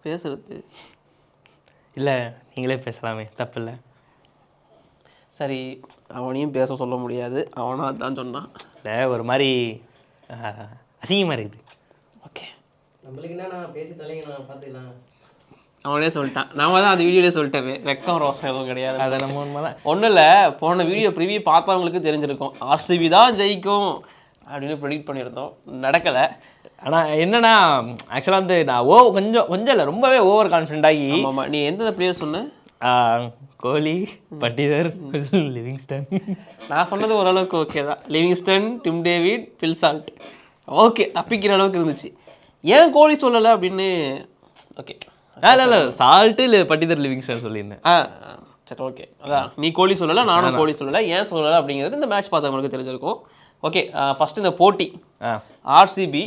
பேசுறது இல்லை நீங்களே பேசலாமே, தப்பு இல்லை. சரி, அவனையும் பேச சொல்ல முடியாது, அவனும் அதான் சொன்னான். இல்லை ஒரு மாதிரி அசிங்கமாக இருக்குது. ஓகே, நம்மளுக்கு என்ன பேசி தலைங்க, நான் பார்த்துக்கலாம். அவனே சொல்லிட்டான், நாம தான் அந்த வீடியோலேயே சொல்லிட்டேன், வெக்கம் ரோசம் எதுவும் கிடையாது. அதை நம்ம உண்மைதான். ஒன்றும் இல்லை, போன வீடியோ ப்ரிவியூ பார்த்தவங்களுக்கு தெரிஞ்சிருக்கும் ஆர்சிபி தான் ஜெயிக்கும் அப்படின்னு ப்ரெடிக்ட் பண்ணியிருந்தோம், நடக்கலை. ஆனால் என்னன்னா ஆக்சுவலாக வந்து நான் கொஞ்சம் இல்லை ரொம்பவே ஓவர் கான்ஃபிடென்ட் ஆகி. ஆமாம், நீ எந்த பிளேயர் சொன்ன? கோலி, பட்டிதர், லிவிங்ஸ்டன். நான் சொன்னது ஓரளவுக்கு ஓகே தான். Livingstone, Tim David, Phil Salt, okay தப்பிக்கிற அளவுக்கு இருந்துச்சு. ஏன் கோலி சொல்லலை அப்படின்னு. ஓகே, இல்லை சால்ட்டு இல்லை பட்டிதர், லிவிங்ஸ்டன் சொல்லியிருந்தேன். சரி ஓகே, அதான் நீ கோலி சொல்லலை, நானும் கோலி சொல்லலை. ஏன் சொல்லலை அப்படிங்கிறது இந்த மேட்ச் பார்த்தவங்களுக்கு தெரிஞ்சிருக்கும். ஓகே, ஃபஸ்ட்டு இந்த போட்டி ஆர்சிபி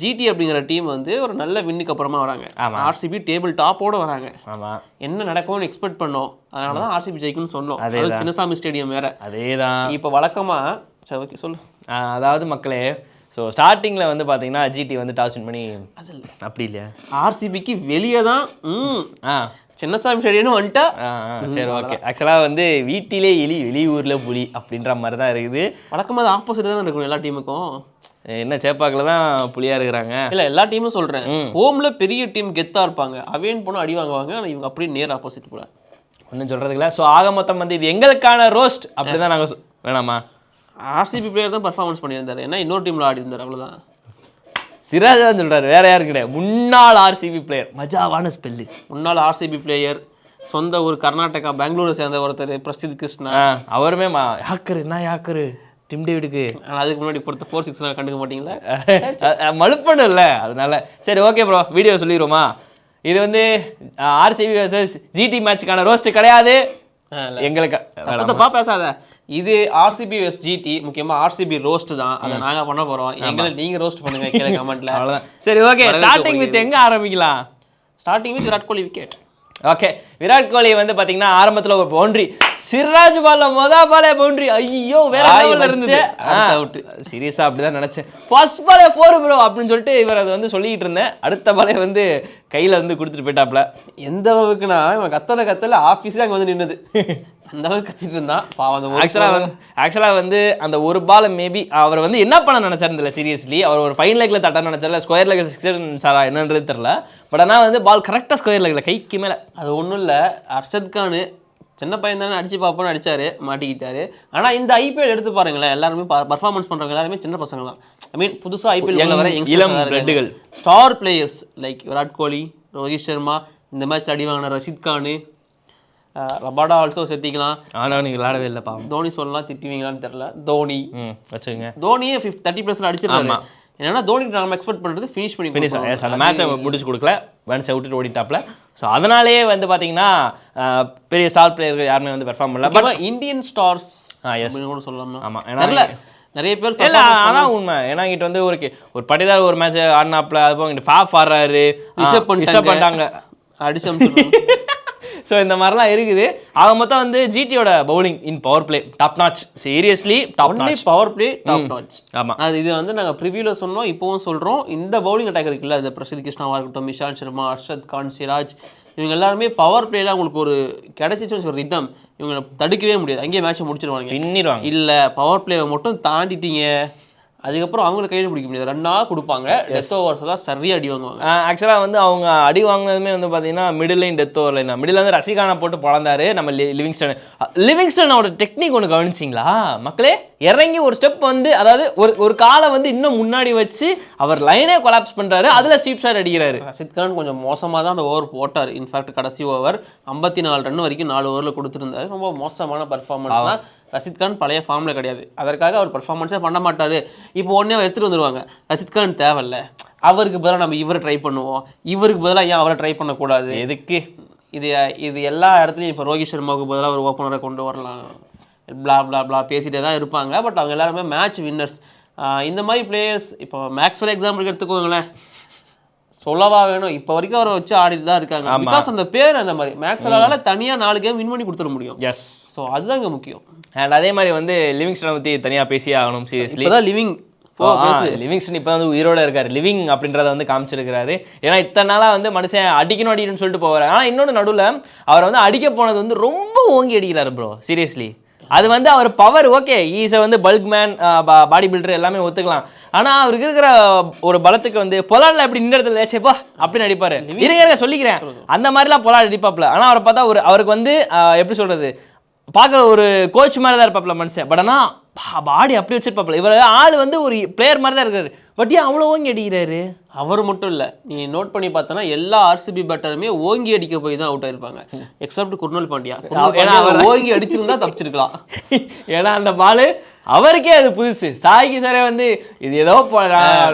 ஜிடி அப்படிங்கிற டீம் வந்து ஒரு நல்ல வின்னுக்கு அப்புறமா வராங்க. ஆர்சிபி டேபிள் டாப்போடு வராங்க. ஆமாம், என்ன நடக்கும்னு எக்ஸ்பெக்ட் பண்ணோம், அதனால தான் ஆர்சிபி ஜெயிக்கும்னு சொன்னோம். அது சின்னசாமி ஸ்டேடியம் வேறு. அதே தான் இப்போ வழக்கமாக. சரி ஓகே சொல்லு. அதாவது மக்களே, ஸோ ஸ்டார்டிங்கில் வந்து பார்த்தீங்கன்னா ஜிடி வந்து டாஸ் வின் பண்ணி அப்படி இல்லையா ஆர்சிபிக்கு வெளியே தான் சின்னசாமி ஸ்டேடியம் வந்துட்டா. சரி ஓகே. ஆக்சுவலாக வந்து வீட்டிலே எலி வெளியூரில் புலி அப்படின்ற மாதிரி தான் இருக்குது. வழக்கமாக ஆப்போசிட் தான் இருக்கும் எல்லா டீமுக்கும். என்ன சேப்பாக்கில் தான் புலியாக இருக்கிறாங்க. இல்லை எல்லா டீமும் சொல்கிறேன், ஹோமில் பெரிய டீம் கெத்தாக இருப்பாங்க, அவேன் போனால் அடி வாங்குவாங்க. ஆனால் இவங்க அப்படியே நேர் ஆப்போசிட் கூட ஒன்றும் சொல்கிறதுக்குல. ஸோ ஆக மொத்தம் வந்து இது எங்களுக்கான ரோஸ்ட் அப்படி தான் நாங்கள் வேணாமா. ஆர்சிபி பிளேயர் தான் பர்ஃபார்மன்ஸ் பண்ணியிருந்தார், ஏன்னா இன்னொரு டீமில் ஆடி இருந்தார், அவ்வளோதான். சிராஜ் தான் சொல்கிறார், வேற யாரும் கிடையாது. முன்னாள் ஆர்சிபி பிளேயர், மஜாவான ஸ்பெல்லு. முன்னாள் ஆர்சிபி பிளேயர், சொந்த ஊர் கர்நாடகா பெங்களூரை சேர்ந்த ஒருத்தர் பிரசித் கிருஷ்ணா. அவருமே யாக்கரு டிம் டேவிடுக்கு. அதுக்கு முன்னாடி பொறுத்த 4-6 கண்டுக்க மாட்டீங்களா? மழுப்பணும் இல்லை, அதனால. சரி ஓகே ப்ரோ, வீடியோ சொல்லிடுவோமா? இது வந்து ஆர்சிபி வர்சஸ் ஜிடி மேட்சுக்கான ரோஸ்ட் கிடையாது. எங்களுக்கு தப்பா பேசாத. இது ஆர்சிபி வெஸ் ஜிடி, முக்கியமாக ஆர்சிபி ரோஸ்ட் தான். அதை நாங்கள் பண்ண போகிறோம். எங்களை நீங்கள் ரோஸ்ட் பண்ணுங்க கீழே கமெண்ட்ல. அவ்வளோதான். சரி ஓகே, ஸ்டார்டிங் வித் எங்கே ஆரம்பிக்கலாம்? Starting with Virat Kohli wicket. Okay, Virat Kohli வந்து பார்த்தீங்கன்னா ஆரம்பத்தில் ஒரு பவுண்டரி, சிராஜ் பால்ல பாலே பவுண்டரி, ஐயோ வேற லெவல்ல இருந்துச்சு. அவுட். சீரியஸாக அப்படி தான் நினச்சேன். ஃபர்ஸ்ட் பாலே 4 ப்ரோ அப்படின்னு சொல்லிட்டு இவர் அதை வந்து சொல்லிக்கிட்டு இருந்தேன். அடுத்த பாலே வந்து கையில் வந்து கொடுத்துட்டு போயிட்டாப்ல. எந்த அளவுக்குன்னா இவன் கத்தல ஆஃபீஸில் அங்கே வந்து நின்றுது, அந்த அளவுக்கு கத்திட்டு இருந்தான் பாவம். ஆக்சுவலாக வந்து அந்த ஒரு பால் மேபி அவர் வந்து என்ன பண்ண நினைச்சாருல, சீரியஸ்லி அவர் ஒரு ஃபைன் லெக்கில் தட்ட நினைச்சார்ல, ஸ்கொயர் லெக்கில் 6 என்னன்றது தெரில. பட் ஆனால் வந்து பால் கரெக்டாக ஸ்கொயர் லெக்கில் கைக்கு மேலே. அது ஒன்றும் இல்லை, அர்ஷத் கான் சின்ன பையன் தானே, அடிச்சு பார்ப்போன்னு அடிச்சாரு, மாட்டிக்கிட்டாரு. ஆனால் இந்த ஐபிஎல் எடுத்து பாருங்களேன், எல்லாருமே பர்ஃபார்மன்ஸ் பண்ணுறவங்க எல்லாருமே சின்ன பசங்க தான். ஐ மீன் புதுசாக ஐபிஎல் வர இளம் பிளட்டுகள், star players like Virat Kohli, Rohit Sharma, இந்த மேட்ச்சில் அடி வாங்கின ரஷித் கான், ரபாடா ஆல்சோ சேர்த்திக்கலாம். ஆனால் நீங்கள் விளையாடவே இல்லைப்பா. தோனி சொல்லலாம், திட்டுவீங்களான்னு தெரில. தோனி வச்சுங்க, தோனியே 30% அடிச்சிருக்காங்க. என்னன்னா தோனி நம்ம எக்ஸ்பெக்ட் பண்ணுறது ஃபினிஷ் அந்த மேட்சை முடிச்சு கொடுக்கல, ஒன்ஸ் விட்டுட்டு ஓடிட்டாப்ல. ஸோ அதனாலேயே வந்து பார்த்தீங்கன்னா பெரிய ஸ்டார் பிளேயர்கள் யாருமே வந்து பெர்ஃபார்ம் பண்ணல. பட் இந்தியன் ஸ்டார்ஸ் கூட சொல்லலாமா? ஆமாம், ஏன்னா நிறைய பேர் இல்லை. ஆனால் உண்மை, ஏன்னா இங்கிட்ட வந்து ஒரு பட்டிதார் ஒரு மேட்ச் ஆடினாப்ல, அது போக ஃபாஃப் ஆடுறாரு, ரிஷப் பண்ணிட்டாங்க, அடிச்சு. ஸோ இந்த மாதிரிலாம் இருக்குது. ஆக மொத்தம் வந்து ஜிடியோட bowling in power play top notch. Seriously top notch, power play top notch. ஆமாம், அது இது வந்து நாங்கள் ப்ரிவியூவில் சொன்னோம், இப்போவும் சொல்கிறோம். இந்த பவுலிங் அட்டாக் இருக்குல்ல, அது பிரசித் கிருஷ்ணாவாக இருக்கட்டும், இஷாந்த் சர்மா, அர்ஷத் கான், சிராஜ், இவங்க எல்லாருமே பவர் பிளேல உங்களுக்கு ஒரு கிடைச்சிச்சு ஒரு ரிதம், இவங்களை தடுக்கவே முடியாது, அங்கேயே மேட்சை முடிச்சிருவாங்க, பின்னிடுவாங்க. இல்லை பவர் பிளேவை மட்டும் தாண்டிட்டீங்க, அதுக்கப்புறம் அவங்கள கையில் பிடிக்க முடியாது, ரன்னாக கொடுப்பாங்க. டெத் ஓவர்ஸ் தான் சரியாக அடி வாங்குவாங்க. ஆக்சுவலாக வந்து அவங்க அடி வாங்கினதுமே வந்து பார்த்தீங்கன்னா மிடில் லைன் டெத் ஓவரில் இருந்தால், மிடில் வந்து ரசிகானை போட்டு பழந்தாரு நம்ம லிவிங்ஸ்டனோட டெக்னிக் ஒன்று கவனிச்சிங்களா மக்களே? இறங்கி ஒரு ஸ்டெப் வந்து, அதாவது ஒரு காலை வந்து இன்னும் முன்னாடி வச்சு அவர் லைனே கொலாப்ஸ் பண்ணுறாரு, அதில் ஸ்வீப் ஷாட் அடிக்கிறாரு. ரஷித் கான் கொஞ்சம் மோசமாக தான் அந்த ஓவர் போட்டார். இன்ஃபேக்ட் கடைசி ஓவர் 54 ரன் வரைக்கும் 4 ஓவரில் கொடுத்துருந்தாரு. ரொம்ப மோசமான பர்ஃபார்மன்ஸ் தான். ரஷித் கான் பழைய ஃபார்மில் கிடையாது, அதற்காக அவர் பர்ஃபார்மன்ஸே பண்ண மாட்டார். இப்போ உடனே எடுத்துகிட்டு வந்துடுவாங்க, ரஷித் கான் தேவையில்ல, அவருக்கு பதிலாக நம்ம இவரை ட்ரை பண்ணுவோம், இவருக்கு பதிலாக ஏன் அவரை ட்ரை பண்ணக்கூடாது, எதுக்கு? இது எல்லா இடத்துலையும் இப்போ ரோஹித் சர்மாவுக்கு பதிலாக ஒரு ஓப்பனரை கொண்டு வரலாம், பிளா பிளா பிளா பேசிகிட்டே தான் இருப்பாங்க. பட் அவங்க எல்லாருமே மேட்ச் வின்னர்ஸ். இந்த மாதிரி பிளேயர்ஸ் இப்போ மேக்ஸ்வெல் எக்ஸாம்பிளுக்கு எடுத்துக்கோங்களேன், சொல்லவா வேணும், இப்போ வரைக்கும் அவரை வச்சு ஆடிட்டு தான் இருக்காங்க. பிகாஸ் அந்த பேர் அந்த மாதிரி மேக்ஸ்வெல்லால தனியாக 4 கேம் வின் பண்ணி கொடுத்துட முடியும். எஸ், ஸோ அதுதான் இங்கே முக்கியம். அண்ட் அதே மாதிரி வந்து லிவிங்ஸ்டனை பற்றி தனியாக பேசியே ஆகணும். சீரியஸ்லி தான் லிவிங் லிவிங்ஸ்டன் இப்போ வந்து உயிரோட இருக்காரு, லிவிங் அப்படின்றத வந்து காமிச்சிருக்காரு. ஏன்னா இத்தனை நாளா வந்து மனுஷன் அடிக்கணும்னு சொல்லிட்டு போவாரு. ஆனா இன்னொன்று நடுவில் அவர் வந்து அடிக்க போனது வந்து ரொம்ப ஓங்கி அடிக்கிறாரு ப்ரோ, சீரியஸ்லி. அது வந்து அவர் பவர் ஓகே, ஈஸை வந்து பல்க் மேன், பாடி பில்டர் எல்லாமே ஒத்துக்கலாம். ஆனால் அவருக்கு இருக்கிற ஒரு பலத்துக்கு வந்து பொலாடில் எப்படி நின்று இடத்துல ஏச்சேப்பா அப்படின்னு அடிப்பாரு. இருங்க சொல்லிக்கிறேன், அந்த மாதிரிலாம் பொலாட் அடிப்பாப்ல. ஆனால் அவரை பார்த்தா அவருக்கு வந்து எப்படி சொல்றது, பார்க்குற ஒரு கோச் மாதிரி தான் இருப்பாப்ல மனுஷன். பட் ஆனால் பாடி அப்படி வச்சிருப்பாப்ல. இவர் ஆள் வந்து ஒரு பிளேயர் மாதிரி தான் இருக்காரு. பட் ஏன் அவ்வளோ ஓங்கி அடிக்கிறாரு? அவர் மட்டும் இல்லை, நீ நோட் பண்ணி பார்த்தோன்னா எல்லா ஆர்சிபி பேட்டருமே ஓங்கி அடிக்க போய் தான் அவுட் ஆயிருப்பாங்க, எக்ஸப்ட் குர்னல் பாண்டியா. ஏன்னா அவர் ஓங்கி அடிச்சிருந்தா தப்பிச்சிருக்கலாம். ஏன்னா அந்த பால் அவருக்கே அது புதுசு. சாய் கிஷோரே வந்து இது ஏதோ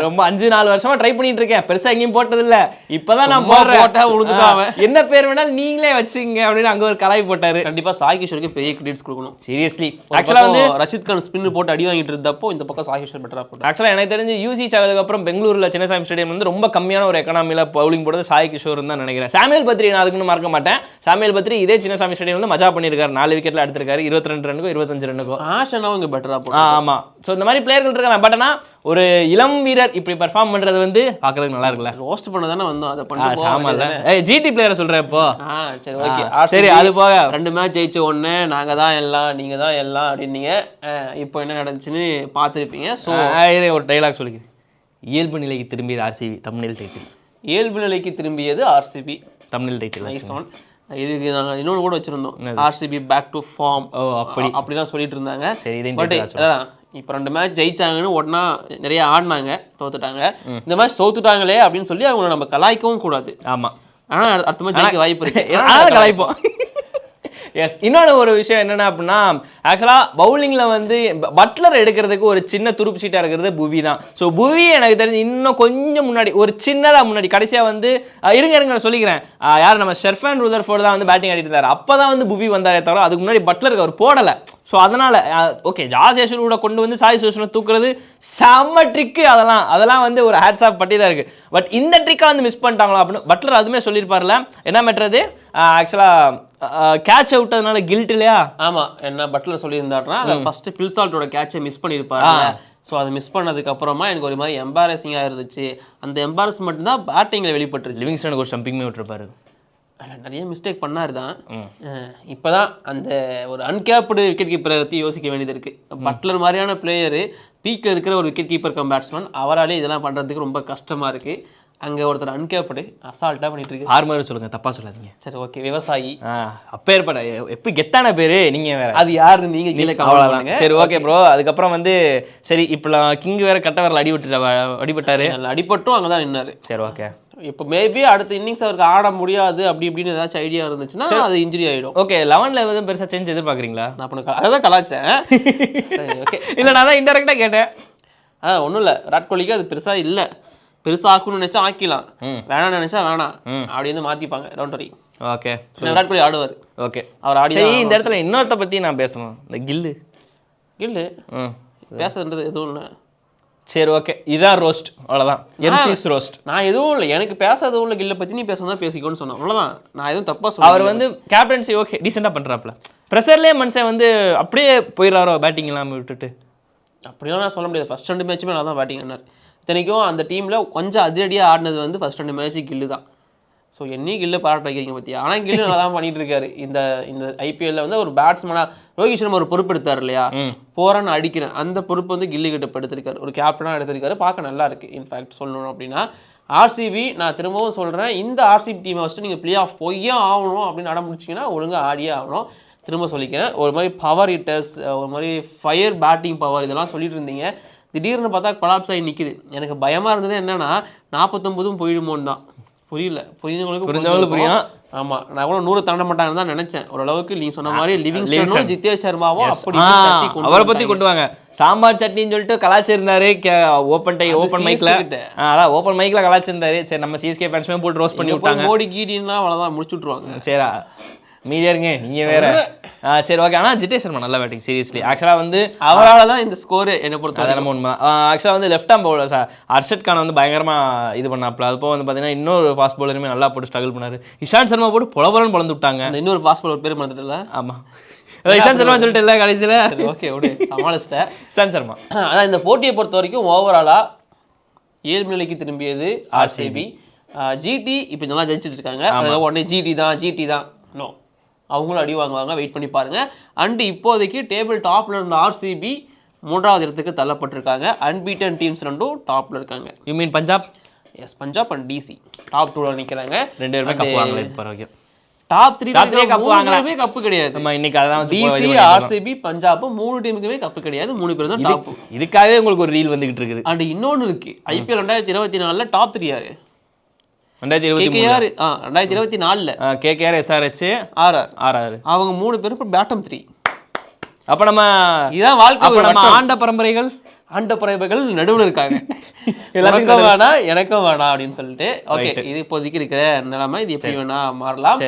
ரொம்ப 5-4 வருஷமா ட்ரை பண்ணிட்டு இருக்கேன், பெருசா எங்கேயும் போட்டதில்ல, இப்பதான் நான் போட்டேன், என்ன பேர் வேணாலும் நீங்களே வச்சுங்க அப்படின்னு அங்க ஒரு கலாய் போட்டாரு. கண்டிப்பா சாய் கிஷோருக்கு பெரிய கிரெடிட்ஸ் கொடுக்கணும், சீரியஸ்லி. ஆக்சுவலா வந்து ரஷித் கான் ஸ்பின் போட்டு அடி வாங்கிட்டு இருந்தப்போ இந்த பக்கம் சாய் கிஷோர் பெட்டரா போட்டார். ஆக்சுவலா எனக்கு தெரிஞ்சு யூசி சாவலுக்கு அப்புறம் பெங்களூர்ல சின்னசாமி ஸ்டேடியம் வந்து ரொம்ப கம்மியான ஒரு எக்கனாமியில பவுலிங் போடுறது சாய் கிஷோர் தான் நினைக்கிறேன். சாமுவேல் பத்ரி நான் அதுக்குன்னு மறக்க மாட்டேன். சாமுவேல் பத்ரி இதே சின்னசாமி ஸ்டேடியம் வந்து மஜா பண்ணிருக்காரு, 4 விக்கெட்ல எடுத்திருக்காரு, 22 ரன்னுக்கும் 25 ரன்னுக்கும். ஆஷனாவும் இங்க பெட்டரா. ஆமா, ஸோ இந்த மாதிரி பிளேயர்கள் இருக்காங்க. பட் ஆனால் ஒரு இளம் வீரர் இப்படி பெர்ஃபார்ம் பண்றது வந்து பார்க்கறதுக்கு நல்லா இருக்குல்ல. ரோஸ்ட் பண்ண தானே வந்தோம், அதை பண்ணி ஆமால. ஜிடி பிளேயரை சொல்றேன் இப்போ. சரி ஓகே, சரி. அது போக 2 மேட்ச் ஜெயிச்ச உடனே நாங்க தான் எல்லாம் நீங்க தான் எல்லாம் அப்படின்னீங்க. இப்போ என்ன நடந்துச்சுன்னு பார்த்துருப்பீங்க. ஸோ ஒரு டைலாக் சொல்லிக்கிறேன். இயல்பு நிலைக்கு திரும்பியது ஆர்சிபி, தமிழ் டைட்டில். இயல்பு நிலைக்கு திரும்பியது RCB, Tamil title. Nice one. இதுக்கு நாங்கள் இன்னொன்று கூட வச்சிருந்தோம், ஆர்சிபி பேக் டு ஃபார்ம். அப்படிலாம் சொல்லிட்டு இருந்தாங்க. சரி, பட் இப்போ 2 மேட்ச் ஜெயிச்சாங்கன்னு உடனே நிறைய ஆடினாங்க, தோத்துட்டாங்க. இந்த மேட்ச் தோத்துட்டாங்களே அப்படின்னு சொல்லி அவங்கள நம்ம கலாய்க்கவும் கூடாது. ஆமாம், ஆனால் அடுத்த மேட்ச் ஜெயிக்க வாய்ப்பு இருக்கு, கலாய்ப்போம். எஸ். இன்னொன்று ஒரு விஷயம் என்னென்ன அப்படின்னா, ஆக்சுவலாக பவுலிங்கில் வந்து பட்லர் எடுக்கிறதுக்கு ஒரு சின்ன துருப்பு சீட்டாக இருக்கிறது புவி தான். ஸோ புவி எனக்கு தெரிஞ்சு இன்னும் கொஞ்சம் முன்னாடி, ஒரு சின்னதாக முன்னாடி கடைசியாக வந்து இருங்க சொல்லிக்கிறேன், யார் நம்ம ஷெர்ஃபான் ருதர்ஃபோர்டு தான் வந்து பேட்டிங் ஆடிட்டு இருந்தார். அப்போ தான் வந்து புவி வந்தாரே தவிர அதுக்கு முன்னாடி பட்லருக்கு அவர் போடலை. ஸோ அதனால் ஓகே, ஜாஸ் ஏஷூரோட கொண்டு வந்து சாய் சுதர்ஷனை தூக்குறது செம்ம ட்ரிக்கு. அதெல்லாம் வந்து ஒரு ஹேட்ஸ் ஆஃப் பட்டி தான் இருக்குது. பட் இந்த ட்ரிக்கை வந்து மிஸ் பண்ணிட்டாங்களா அப்படின்னு பட்லர் அதுவுமே சொல்லியிருப்பார்ல. என்ன மேட்றது, ஆக்சுவலாக கேட்ச் அவுட்டதுனால கில்ட் இல்லையா? ஆமாம், என்ன பட்லர் சொல்லியிருந்தாருன்னா ஃபர்ஸ்ட் பில்சால்ட்டோட கேட்சை மிஸ் பண்ணியிருப்பாரு. ஸோ அதை மிஸ் பண்ணதுக்கு அப்புறமா எனக்கு ஒரு மாதிரி எம்பாரசிங்காக இருந்துச்சு. அந்த எம்பாரஸ்மெண்ட் தான் பேட்டிங்கில் வெளிப்பட்டுருச்சு. லிவிங்ஸ்டனுக்கு ஒரு ஸ்டம்பிங் விட்டுருப்பாரு. நிறைய மிஸ்டேக் பண்ணாரு தான். இப்போதான் அந்த ஒரு அன்கேப்டு விக்கெட் கீப்பரை பற்றி யோசிக்க வேண்டியது இருக்குது. பட்லர் மாதிரியான பிளேயரு, பீக்கில் இருக்கிற ஒரு விக்கெட் கீப்பர் கம் பேட்ஸ்மேன், அவராலே இதெல்லாம் பண்ணுறதுக்கு ரொம்ப கஷ்டமாக இருக்குது. அங்கே ஒருத்தர் அன்கேப்டு அசால்ட்டாக பண்ணிட்டு இருக்கு. ஆர்மர் சொல்லுங்கள், தப்பாக சொல்லாதீங்க. சரி ஓகே, விவசாயி. அப்பேற்பட்ட எப்படி கெத்தான பேர் நீங்கள் வேற. அது யாரு நீங்கள் கீழே கவலை. சரி ஓகே ப்ரோ. அதுக்கப்புறம் வந்து சரி, இப்போ கிங் வேற கட்டவரில் அடிபட்டாரு. அடிபட்டும் அங்கே தான் நின்னாரு. சரி ஓகே. இப்போ மேபி அடுத்த இன்னிங்ஸ் அவருக்கு ஆட முடியாது அப்படி இப்படின்னு ஏதாச்சும் ஐடியா இருந்துச்சுன்னா அது இன்ஜுரி ஆகிடும். ஓகே, 11ல் எதுவும் பெருசாக சேஞ்ச் எதிர்பார்க்குறீங்களா? நான் அதான் கலாச்சேன். சரி ஓகே, இல்லை நான் தான் இன்டெரக்டாக கேட்டேன். ஒன்றும் இல்லை, விராட் கோலிக்கு அது பெருசாக இல்லை. பெருசாக ஆக்கணும்னு நினச்சா ஆக்கிலாம், வேணாம்னு நினச்சா வேணாம், அப்படி வந்து மாற்றிப்பாங்க. Don't worry. Okay, Virat Kohli ஆடுவார். ஓகே, அவர் ஆடி. இந்த இடத்துல இன்னொருத்த பற்றி நான் பேசணும், இந்த கில்லு பேசுறது எதுவும் இல்லை. சரி ஓகே, இதான் ரோஸ்ட், அவ்வளோதான். MCs roast. நான் எதுவும் இல்லை, எனக்கு பேச எதுவும் இல்லை. கில்லை பற்றி நீ பேசணும் தான் பேசிக்கோன்னு சொன்னேன், அவ்வளோதான். நான் எதுவும் தப்பாக சொல்ல. அவர் வந்து கேப்டன்சி ஓகே டீசெண்டாக பண்ணுறாப்புல. ப்ரெஷர்லேயே மனுஷன் வந்து அப்படியே போயிடறாரோ பேட்டிங் இல்லாமல் விட்டுட்டு. அப்படிலாம் நான் சொல்ல முடியாது. ஃபர்ஸ்ட் 2 மேட்சுமே நல்லா தான் பேட்டிங் ஆனார். இத்தனைக்கும் அந்த டீமில் கொஞ்சம் அதிரடியாக ஆடினது வந்து ஃபர்ஸ்ட் 2 மேட்ச்சு கில்லு தான். ஸோ என்னையும் கில்லை பாராட்ட வைக்கிறீங்க பற்றியா? ஆனால் கில்லு நல்லா தான் பண்ணிட்டு இருக்காரு. இந்த ஐபிஎல்ல வந்து ஒரு பேட்ஸ்மேனாக ரோஹித் சர்மா ஒரு பொறுப்பு எடுத்தார் இல்லையா, போறான்னு அடிக்கிறேன், அந்த பொறுப்பு வந்து கில்லு கிட்ட எடுத்திருக்காரு, ஒரு கேப்டனாக எடுத்திருக்காரு. பார்க்க நல்லா இருக்கு. இன்ஃபேக்ட் சொல்லணும் அப்படின்னா ஆர்சிபி, நான் திரும்பவும் சொல்கிறேன், இந்த ஆர்சிபி டீமை வச்சுட்டு நீங்கள் பிளே ஆஃப் போயே ஆகணும் அப்படின்னு நட முடிச்சிங்கன்னா ஒழுங்காக ஆடியே ஆகணும். திரும்ப சொல்லிக்கிறேன், ஒரு மாதிரி பவர் ஹிட்டர்ஸ், ஒரு மாதிரி ஃபயர் பேட்டிங் பவர் இதெல்லாம் சொல்லிட்டு இருந்தீங்க. திடீர்னு பார்த்தா கொலாப்ஸ் ஆகி நிற்கிது. எனக்கு பயமாக இருந்தது என்னன்னா 49 போயிடுமோன்னு தான். புரியல, புரிஞ்சவங்களுக்கு புரியும். ஆமாம், நான் கூட 100 தாண்ட மாட்டாங்கன்னு தான் நினைச்சேன். ஓரளவுக்கு நீ சொன்ன மாதிரி லிவிங்ஸ்டனும் ஜித்தேஷ் சர்மாவும் அப்படி அவரை பற்றி கொண்டு வாங்க. சாம்பார் சட்னின்னு சொல்லிட்டு கலாச்சிருந்தாரு ஓப்பன் மைக்ல. அதான் ஓப்பன் மைக்ல கலாச்சிருந்தாரு. சரி, நம்ம சிஎஸ்கே ஃபேன்ஸ்மே போட்டு ரோஸ்ட் பண்ணி விட்டாங்க. மோடி கீடின்னா அவ்வளோதான் முடிச்சு விட்ருவாங்க. சரி மீதியா இருங்க, நீங்க வேற. சரி ஓகே. ஆனால் ஜித்தேஷ் சர்மா நல்ல பேட்டிங் சீரியஸ்லி. ஆக்சுவலாக வந்து அவரால் தான் இந்த ஸ்கோரு என்னை பொறுத்த நம்ம உண்மை. ஆக்சுவலாக வந்து left arm bowler Arshad Khan வந்து பயங்கரமாக இது பண்ணாப்ல. அது போக வந்து பார்த்தீங்கன்னா இன்னொரு ஃபாஸ்ட் பவுலருமே நல்லா போட்டு ஸ்ட்ரகிள் பண்ணாரு. இஷாந்த் சர்மா போட்டு பொலபலன்னு பொழந்து விட்டாங்க. இன்னொரு ஃபாஸ்ட் பவுலர் பேர் மறந்துட்டுல. ஆமாம், இஷாந்த் சர்மா சொல்லிட்டு இல்லை கடைசியில். சரி ஓகே விடு, சமாளிச்சிட்டேன். இஷாந்த் சர்மா. அதான் இந்த போட்டியை பொறுத்த வரைக்கும் ஓவராலாக ஏழு நிலைக்கு திரும்பியது ஆர்சிபி. ஜிடி இப்போ நல்லா ஜெயிச்சுட்டு இருக்காங்க. அதுக்காக உடனே ஜிடி தான் நோ, அவங்களும் அடி வாங்குவாங்க, வெயிட் பண்ணி பாருங்க. அண்ட் இப்போதைக்கு டேபிள் டாப்ல இருந்த ஆர்சிபி 3வது இடத்துக்கு தள்ளப்பட்டிருக்காங்க. அன்பீட்டன் டீம்ஸ் ரெண்டும் டாப்ல இருக்காங்க. You mean Punjab? Yes, Punjab and DC top 2ல நிற்கிறாங்க. 2 பேருமே கப் வாங்கல இது வரைக்கும். டாப் 3 கப் வாங்கவே கப்பு கிடையாது. நம்ம இன்னைக்கு அதான் டிசி, ஆர்சிபி, பஞ்சாப் 3 டீமுக்குமே கப்பு கிடையாது. 3 பேர் தான் டாப். இதுக்காகவே உங்களுக்கு ஒரு ரீல் வந்துகிட்டு இருக்குது. அண்ட் இன்னொன்னு இருக்கு, ஐபிஎல் 2024ல டாப் 3 யாரு? 2024 2024ல கேகேஆர், எஸ்ஆர்ஹெச், ஆர்ஆர். அவங்க 3 பேரும் இப்போ பாட்டம் 3. அப்ப நம்ம இதான் வாழ்க்கை. நம்ம ஆண்ட பரம்பரைகள் நடுவுல இருக்காங்க. எல்லாத்துக்கும் வேணாம், எனக்கும் வேணாம் அப்படின்னு சொல்லிட்டு. ஓகே, இது இப்போதைக்கு இருக்கிற நிலைமை. இது எப்படி வேணா மாறலாம்.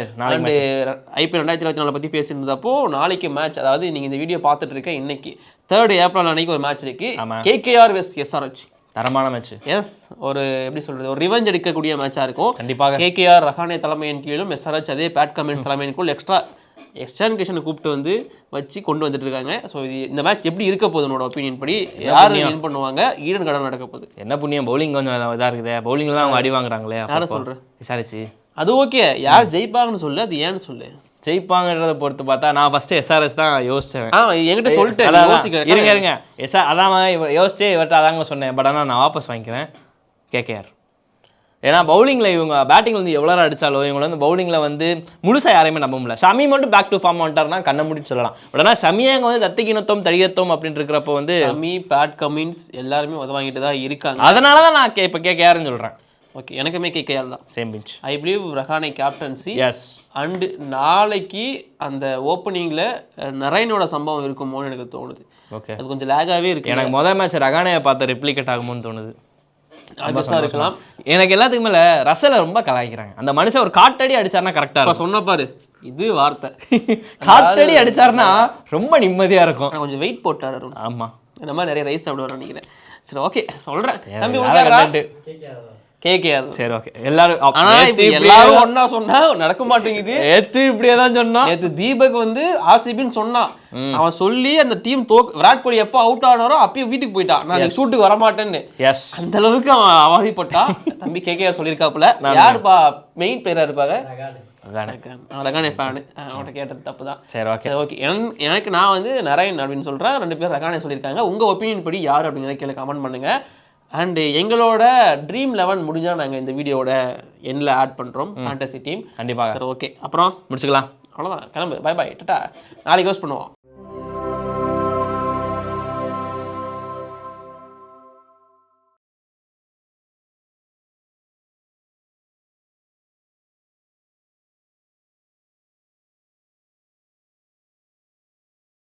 ஐபிஎல் 2024 பத்தி பேசிட்டு இருந்தப்போ நாளைக்கு மேட்ச், அதாவது நீங்க இந்த வீடியோ பார்த்துட்டு இருக்க இன்னைக்கு 3rd ஏப்ரல் அன்னைக்கு ஒரு மேட்ச் இருக்கு. கேகேஆர் வெஸ் எஸ்ஆர்ஹெச். தரமான மேட்ச். எஸ், ஒரு எப்படி சொல்றது, ஒரு ரிவெஞ்ச் எடுக்கக்கூடிய மேட்சா இருக்கும். கண்டிப்பாக. கேகேஆர் ரஹானே தலைமையின் கீழும் எஸ்ஆர்ஹெச் அதே பேட் கமின்ஸ் தலைமையின் கீழ் எக்ஸ்டர்ன்கேஷனை கூப்பிட்டு வந்து வச்சு கொண்டு வந்துட்டு இருக்காங்க. ஸோ இந்த மேட்ச் எப்படி இருக்க போகுது என்னோட ஒப்பீனியன் படி, யாரு வின் பண்ணுவாங்க, ஈடன் கடன் நடக்க போகுது. என்ன புண்ணியம், பவுலிங் கொஞ்சம் இதாக இருக்குது. பவுலிங்லாம் அவங்க அடி வாங்குறாங்களே. யாரை சொல்றேன்? விசாரிச்சு அது ஓகே, யார் ஜெயிப்பாங்கன்னு சொல்லு, அது ஏன்னு சொல்லு. ஜெயிப்பாங்கன்றதை பொறுத்து பார்த்தா நான் ஃபர்ஸ்ட் எஸ்ஆர்எஸ் தான் யோசிச்சேன். என்கிட்ட சொல்லிட்டு இருங்க அதான் யோசிச்சே இவர்கிட்ட அதாங்க சொன்னேன். பட் ஆனால் நான் வாபஸ் வாங்கிக்கிறேன் கேகேஆர். ஏன்னா பவுலிங்கில் இவங்க பேட்டிங் வந்து எவ்வளோ அடித்தாலும் இவங்களை வந்து பவுலிங்கில் வந்து முழுசாக யாரையுமே நம்ப முடியல. ஷமி மட்டும் பேக் டு ஃபார்ம் வந்துட்டாருன்னா கண்ணை முடிச்சு சொல்லலாம். பட் ஆனால் ஷமியை அங்கே வந்து தத்திக்கினத்தோம் தடியத்தோம் அப்படின்னு இருக்கிறப்போ வந்து ஷமி, பேட் கமின்ஸ் எல்லாருமே உதவாங்கிட்டு தான் இருக்காங்க. அதனால தான் நான் இப்போ கேகேஆர்னு சொல்கிறேன். ஓகே, எனக்குமே கேகேஆர் தான். Same pinch. I believe Rahane captaincy. Yes. And நாளைக்கு அந்த ஓப்பனிங்கில் நரைனோட சம்பவம் இருக்குமோன்னு எனக்கு தோணுது. ஓகே, அது கொஞ்சம் லேகாகவே இருக்கு. எனக்கு முதல் மேட்ச் ரஹானேயை பார்த்து ரெப்ளிகேட் ஆகுமோன்னு தோணுது. இருக்கலாம். எனக்கு எல்லாத்துக்கும் மேல ரசலை ரொம்ப கலாய்க்கிறாங்க. அந்த மனுஷன் ஒரு காட்டடி அடிச்சாருன்னா கரெக்டா இருக்கும். சொன்ன பாரு, இது வார்த்தை. காட்டடி அடிச்சாருன்னா ரொம்ப நிம்மதியா இருக்கும். கொஞ்சம் வெயிட் போட்டாரு. ஆமா, இந்த மாதிரி நிறைய ரைஸ் சாப்பிடுவாரு நினைக்கிறேன். சரி ஓகே, சொல்றேன் தம்பி. கேகேஆர். சரி ஓகே, எல்லாரும் ஒன்னா சொன்னா நடக்க மாட்டேங்குது. இப்படியே தான் சொன்னா. நேத்து தீபக் வந்து ஆர்சிபின்னு சொன்னான். அவன் சொல்லி அந்த டீம் விராட் கோலி எப்போ அவுட் ஆனாரோ அப்பயும் வீட்டுக்கு போயிட்டான். நான் ஷூட்டுக்கு வரமாட்டேன்னு. அந்த அளவுக்கு அவன் அவதிப்பட்டான். தம்பி கேகேஆர் சொல்லியிருக்காப்புல. யாருப்பா மெயின் பிளேயரா இருப்பாங்க? ரகானே ஃபேனு. அவன்கிட்ட கேட்டது தப்பு தான். சரி ஓகே ஓகே, எனக்கு நான் வந்து நரேன் அப்படின்னு சொல்றேன். 2 பேர் ரகானே சொல்லியிருக்காங்க. உங்க ஒப்பீனியன் படி யார் அப்படிங்கிறத கீழே கமெண்ட் பண்ணுங்க. அண்ட் எங்களோட ட்ரீம் 11 முடிஞ்சால் நாங்கள் இந்த வீடியோட எண்ணில் ஆட் பண்ணுறோம். ஃபேண்டசி டீம் கண்டிப்பாக. சரி ஓகே, அப்புறம் முடிச்சுக்கலாம். அவ்வளோதான், கிளம்பு. Bye bye, Tata. நாளைக்கு யூஸ் பண்ணுவோம்.